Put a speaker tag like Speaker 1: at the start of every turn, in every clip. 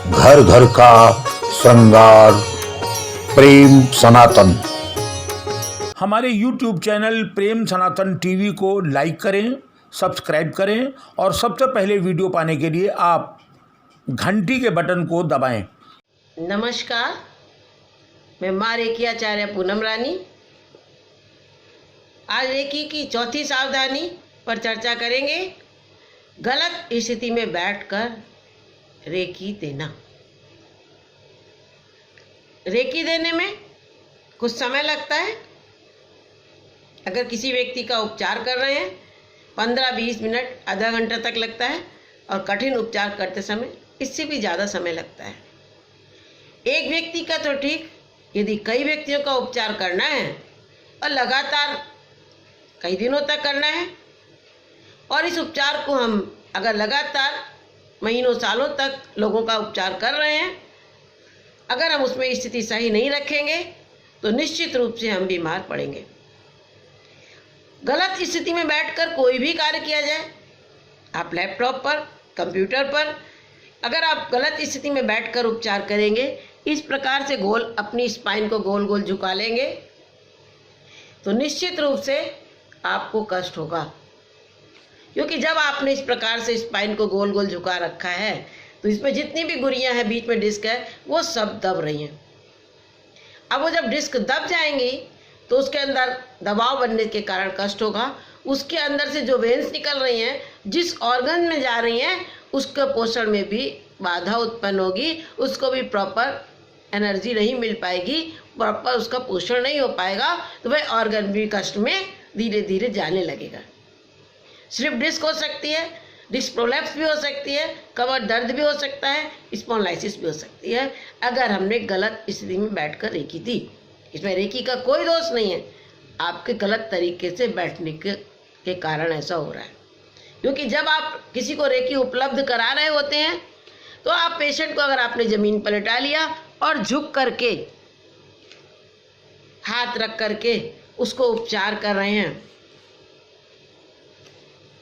Speaker 1: घर घर का श्रृंगार, प्रेम सनातन।
Speaker 2: हमारे YouTube चैनल प्रेम सनातन टीवी को लाइक करें, सब्सक्राइब करें और सबसे पहले वीडियो पाने के लिए आप घंटी के बटन को दबाएं।
Speaker 3: नमस्कार, मैं माँ रेखी आचार्य पूनम रानी। आज रेखी की चौथी सावधानी पर चर्चा करेंगे। गलत स्थिति में बैठकर रेखी देना। रेखी देने में कुछ समय लगता है। अगर किसी व्यक्ति का उपचार कर रहे हैं 15-20 मिनट, आधा घंटा तक लगता है और कठिन उपचार करते समय इससे भी ज़्यादा समय लगता है। एक व्यक्ति का तो ठीक, यदि कई व्यक्तियों का उपचार करना है और लगातार कई दिनों तक करना है और इस उपचार को हम अगर लगातार महीनों सालों तक लोगों का उपचार कर रहे हैं, अगर हम उसमें स्थिति सही नहीं रखेंगे तो निश्चित रूप से हम बीमार पड़ेंगे। गलत स्थिति में बैठकर कोई भी कार्य किया जाए, आप लैपटॉप पर, कंप्यूटर पर, अगर आप गलत स्थिति में बैठकर उपचार करेंगे, इस प्रकार से गोल अपनी स्पाइन को गोल गोल झुका लेंगे तो निश्चित रूप से आपको कष्ट होगा। क्योंकि जब आपने इस प्रकार से स्पाइन को गोल गोल झुका रखा है तो इसमें जितनी भी गुर्रियाँ हैं, बीच में डिस्क है, वो सब दब रही हैं। अब वो जब डिस्क दब जाएंगी तो उसके अंदर दबाव बनने के कारण कष्ट होगा। उसके अंदर से जो वेन्स निकल रही हैं, जिस ऑर्गन में जा रही हैं, उसके पोषण में भी बाधा उत्पन्न होगी, उसको भी प्रॉपर एनर्जी नहीं मिल पाएगी, प्रॉपर उसका पोषण नहीं हो पाएगा, तो वह ऑर्गन भी कष्ट में धीरे धीरे जाने लगेगा। सिर्फ डिस्क हो सकती है, डिस्क प्रोलैप्स भी हो सकती है, कमर दर्द भी हो सकता है, स्पॉन्डिलाइसिस भी हो सकती है, अगर हमने गलत स्थिति में बैठकर रेखी दी। इसमें रेखी का कोई दोष नहीं है, आपके गलत तरीके से बैठने के कारण ऐसा हो रहा है। क्योंकि जब आप किसी को रेखी उपलब्ध करा रहे होते हैं तो आप पेशेंट को अगर आपने ज़मीन पर लेटा लिया और झुक करके हाथ रख करके उसको उपचार कर रहे हैं,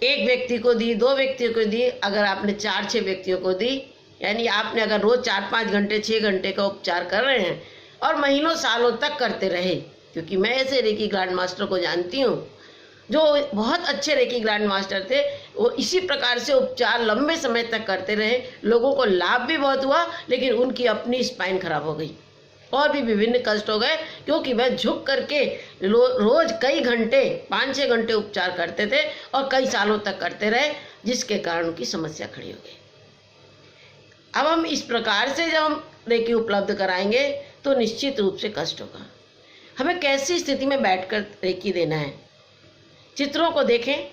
Speaker 3: एक व्यक्ति को दी, 2 व्यक्तियों को दी, अगर आपने 4-6 व्यक्तियों को दी, यानी आपने अगर रोज़ 4-5 घंटे 6 घंटे का उपचार कर रहे हैं और महीनों सालों तक करते रहे, क्योंकि मैं ऐसे रेकी ग्रैंड मास्टर को जानती हूँ जो बहुत अच्छे रेकी ग्रैंड मास्टर थे, वो इसी प्रकार से उपचार लंबे समय तक करते रहे, लोगों को लाभ भी बहुत हुआ, लेकिन उनकी अपनी स्पाइन खराब हो गई और भी विभिन्न कष्ट हो गए, क्योंकि वह झुक करके रोज कई घंटे 5-6 घंटे उपचार करते थे और कई सालों तक करते रहे, जिसके कारण उनकी समस्या खड़ी हो गई। अब हम इस प्रकार से जब हम रेकी उपलब्ध कराएंगे तो निश्चित रूप से कष्ट होगा। हमें कैसी स्थिति में बैठकर रेकी देना है, चित्रों को देखें।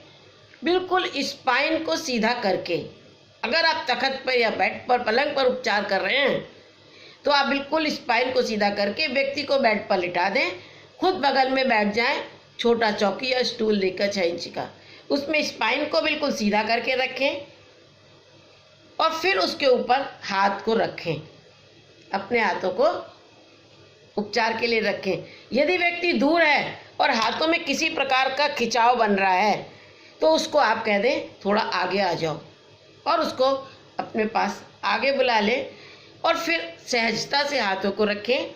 Speaker 3: बिल्कुल स्पाइन को सीधा करके, अगर आप तख्त पर या बेड पर, पलंग पर उपचार कर रहे हैं तो आप बिल्कुल स्पाइन को सीधा करके व्यक्ति को बेड पर लिटा दें, खुद बगल में बैठ जाएं, छोटा चौकी या स्टूल लेकर 6 इंच का, उसमें स्पाइन को बिल्कुल सीधा करके रखें और फिर उसके ऊपर हाथ को रखें, अपने हाथों को उपचार के लिए रखें। यदि व्यक्ति दूर है और हाथों में किसी प्रकार का खिंचाव बन रहा है तो उसको आप कह दें थोड़ा आगे आ जाओ और उसको अपने पास आगे बुला लें और फिर सहजता से हाथों को रखें।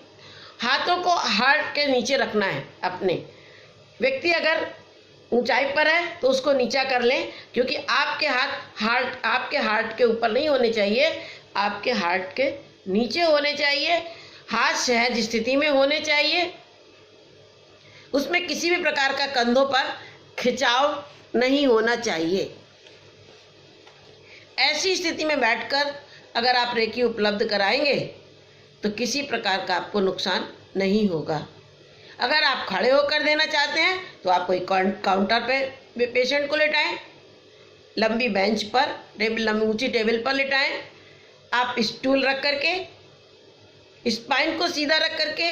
Speaker 3: हाथों को हार्ट के नीचे रखना है अपने। व्यक्ति अगर ऊंचाई पर है तो उसको नीचा कर लें, क्योंकि आपके हाथ आपके हार्ट के ऊपर नहीं होने चाहिए, आपके हार्ट के नीचे होने चाहिए। हाथ सहज स्थिति में होने चाहिए, उसमें किसी भी प्रकार का कंधों पर खिंचाव नहीं होना चाहिए। ऐसी स्थिति में बैठकर अगर आप रेकी उपलब्ध कराएंगे तो किसी प्रकार का आपको नुकसान नहीं होगा। अगर आप खड़े होकर देना चाहते हैं तो आप कोई काउंटर पे पेशेंट को लेटाएं, लंबी बेंच पर, लंबी ऊंची टेबल पर लेटाएं। आप स्टूल रख करके, स्पाइन को सीधा रख करके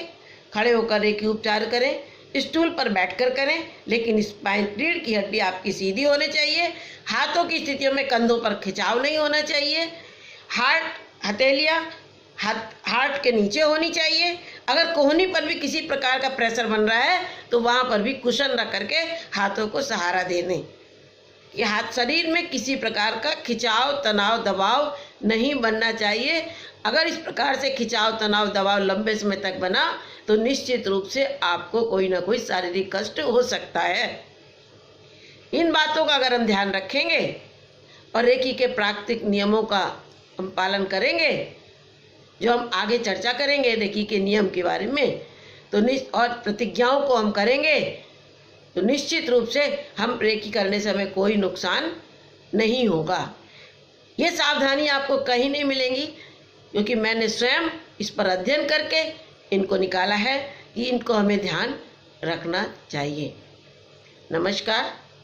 Speaker 3: खड़े होकर रेकी उपचार करें। स्टूल पर बैठकर करें, लेकिन स्पाइन, रीढ़ की हड्डी आपकी सीधी होनी चाहिए। हाथों की स्थितियों में कंधों पर खिंचाव नहीं होना चाहिए। हथेलियाँ हार्ट के नीचे होनी चाहिए। अगर कोहनी पर भी किसी प्रकार का प्रेशर बन रहा है तो वहाँ पर भी कुशन रख करके हाथों को सहारा दे दें। ये हाथ शरीर में किसी प्रकार का खिंचाव, तनाव, दबाव नहीं बनना चाहिए। अगर इस प्रकार से खिंचाव, तनाव, दबाव लंबे समय तक बना तो निश्चित रूप से आपको कोई ना कोई शारीरिक कष्ट हो सकता है। इन बातों का अगर हम ध्यान रखेंगे और रेकी के प्राकृतिक नियमों का हम पालन करेंगे, जो हम आगे चर्चा करेंगे रेकी के नियम के बारे में, तो और प्रतिज्ञाओं को हम करेंगे तो निश्चित रूप से हम रेकी करने से हमें कोई नुकसान नहीं होगा। ये सावधानी आपको कहीं नहीं मिलेंगी, क्योंकि मैंने स्वयं इस पर अध्ययन करके इनको निकाला है कि इनको हमें ध्यान रखना चाहिए। नमस्कार।